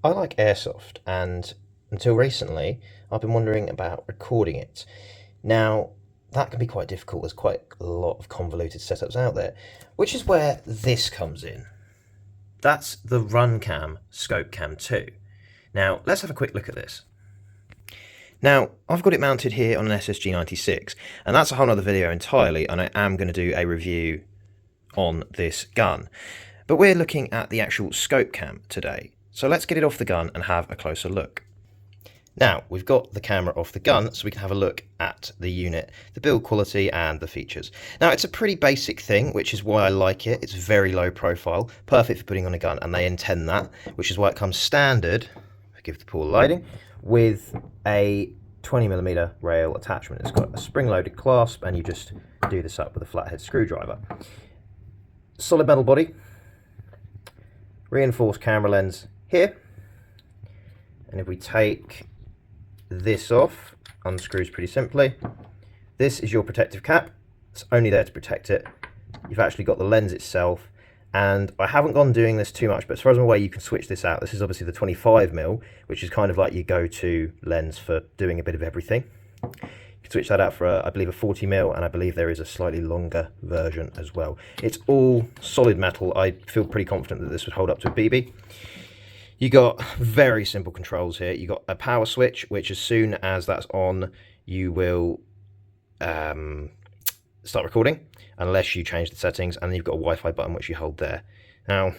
I like airsoft, and until recently, I've been wondering about recording it. Now, that can be quite difficult. There's quite a lot of convoluted setups out there, which is where this comes in. That's the Runcam scopecam 2. Now, let's have a quick look at this. Now, I've got it mounted here on an SSG96, and that's a whole other video entirely, and I am going to do a review on this gun. But we're looking at the actual scope cam today, so let's get it off the gun and have a closer look. Now, we've got the camera off the gun, so we can have a look at the unit, the build quality and the features. Now, it's a pretty basic thing, which is why I like it. It's very low profile, perfect for putting on a gun, and they intend that, which is why it comes standard, forgive the poor lighting, with a 20mm rail attachment. It's got a spring-loaded clasp, and you just do this up with a flathead screwdriver. Solid metal body, reinforced camera lens here, and if we take this off, unscrews pretty simply. This is your protective cap. It's only there to protect it. You've actually got the lens itself, and I haven't gone doing this too much, but as far as I'm aware, you can switch this out. This is obviously the 25mm, which is kind of like your go-to lens for doing a bit of everything. You can switch that out for, I believe, a 40mm, and I believe there is a slightly longer version as well. It's all solid metal. I feel pretty confident that this would hold up to a BB. You got very simple controls here. You got a power switch, which as soon as that's on, you will start recording, unless you change the settings, and then you've got a Wi-Fi button which you hold there. Now,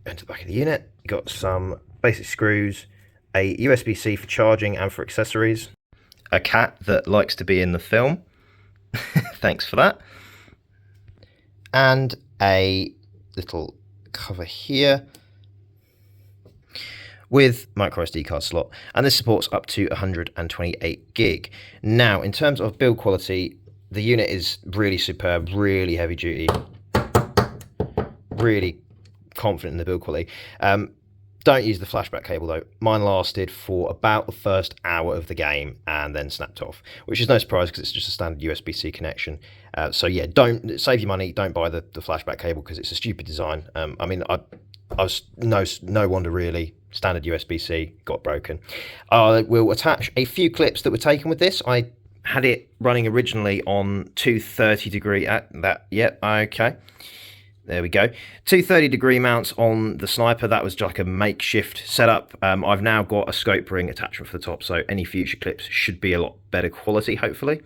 into the back of the unit, you've got some basic screws, a USB-C for charging and for accessories, a cat that likes to be in the film, thanks for that, and a little cover here with micro SD card slot, and this supports up to 128 gig. Now, in terms of build quality, the unit is really superb, really heavy duty, really confident in the build quality. Don't use the flashback cable though. Mine lasted for about the first hour of the game and then snapped off, which is no surprise because it's just a standard USB-C connection. So yeah, don't save your money. Don't buy the flashback cable because it's a stupid design. I mean, I was no wonder really. Standard USB-C got broken. We'll attach a few clips that were taken with this. I had it running originally on 230-degree at that. Yep, okay. There we go. 230-degree mounts on the sniper. That was like a makeshift setup. I've now got a scope ring attachment for the top, so any future clips should be a lot better quality, hopefully.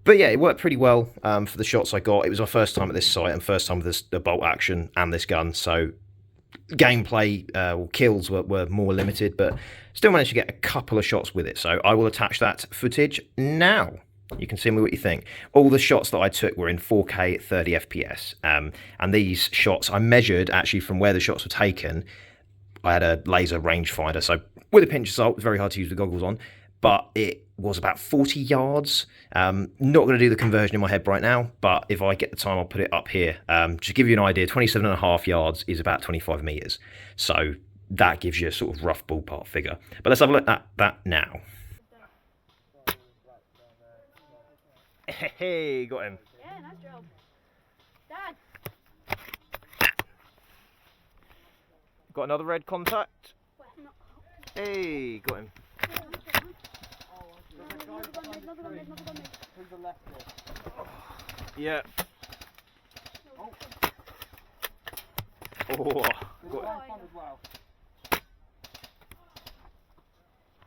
But yeah, it worked pretty well for the shots I got. It was my first time at this site and first time with the bolt action and this gun, so gameplay kills were more limited, but still managed to get a couple of shots with it. So I will attach that footage now. You can see me what you think. All the shots that I took were in 4K 30 FPS, and these shots I measured actually from where the shots were taken. I had a laser rangefinder, so with a pinch of salt, it's very hard to use the goggles on, but it was about 40 yards. Not going to do the conversion in my head right now, but if I get the time, I'll put it up here. To give you an idea, 27.5 yards is about 25 meters. So that gives you a sort of rough ballpark figure. But let's have a look at that now. Hey, got him. Yeah, nice job. Dad. Got another red contact. Hey, got him. Yeah. Oh, got him.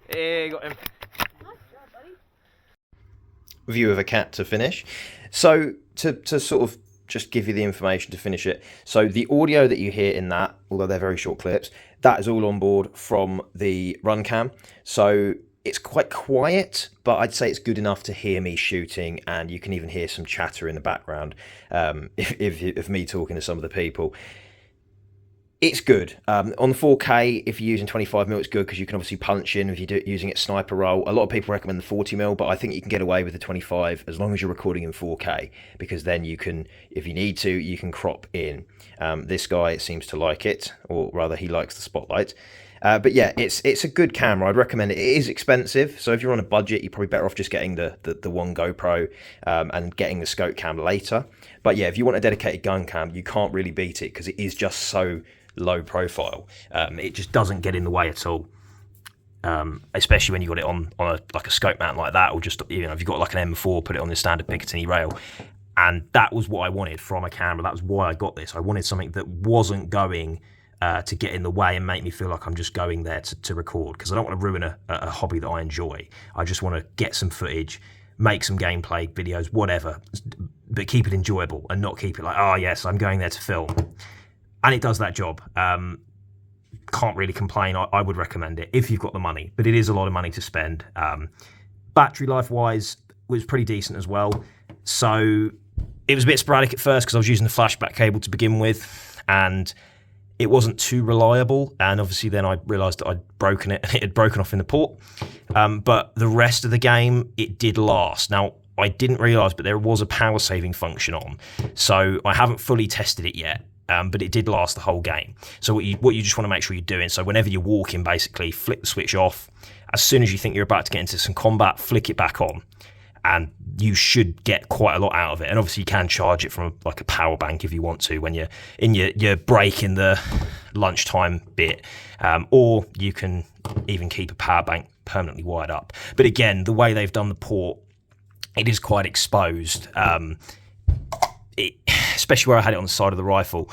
Hey, got him. View of a cat to finish. So to sort of just give you the information to finish it. So the audio that you hear in that, although they're very short clips, that is all on board from the Runcam. So it's quite quiet, but I'd say it's good enough to hear me shooting, and you can even hear some chatter in the background if me talking to some of the people. It's good. On the 4K, if you're using 25mm, it's good because you can obviously punch in if you're using it sniper roll. A lot of people recommend the 40mm, but I think you can get away with the 25 as long as you're recording in 4K, because then you can, if you need to, you can crop in. This guy seems to like it, or rather he likes the spotlight. But yeah, it's a good camera. I'd recommend it. It is expensive, so if you're on a budget, you're probably better off just getting the one GoPro and getting the scope cam later. But yeah, if you want a dedicated gun cam, you can't really beat it because it is just so low profile. It just doesn't get in the way at all. Especially when you got it on like a scope mount like that, or just, if you've got like an M4, put it on the standard Picatinny rail. And that was what I wanted from a camera. That was why I got this. I wanted something that wasn't going to get in the way and make me feel like I'm just going there to record, because I don't want to ruin a hobby that I enjoy. I just want to get some footage, make some gameplay videos, whatever, but keep it enjoyable and not keep it like, oh yes, I'm going there to film. And it does that job. Can't really complain. I would recommend it if you've got the money, but it is a lot of money to spend. Battery life wise was pretty decent as well. So it was a bit sporadic at first because I was using the flashback cable to begin with, and it wasn't too reliable. And obviously then I realised that I'd broken it and it had broken off in the port. But the rest of the game, it did last. Now, I didn't realise, but there was a power saving function on. So I haven't fully tested it yet. But it did last the whole game. So what you just want to make sure you're doing, so whenever you're walking, basically flick the switch off. As soon as you think you're about to get into some combat, flick it back on, and you should get quite a lot out of it. And obviously you can charge it from like a power bank if you want to when you're in your break in the lunchtime bit, or you can even keep a power bank permanently wired up. But again, the way they've done the port, it is quite exposed. Especially where I had it on the side of the rifle,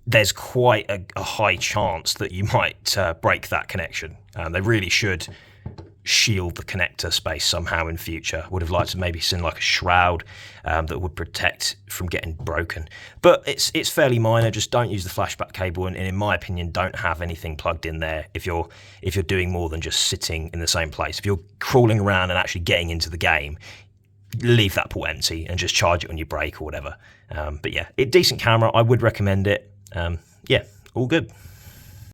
there's quite a high chance that you might break that connection. They really should shield the connector space somehow in future. Would have liked to maybe seen like a shroud that would protect from getting broken. But it's fairly minor. Just don't use the flashback cable, and in my opinion, don't have anything plugged in there if you're doing more than just sitting in the same place. If you're crawling around and actually getting into the game, leave that port empty and just charge it when you break or whatever. But yeah, decent camera. I would recommend it. Yeah, all good.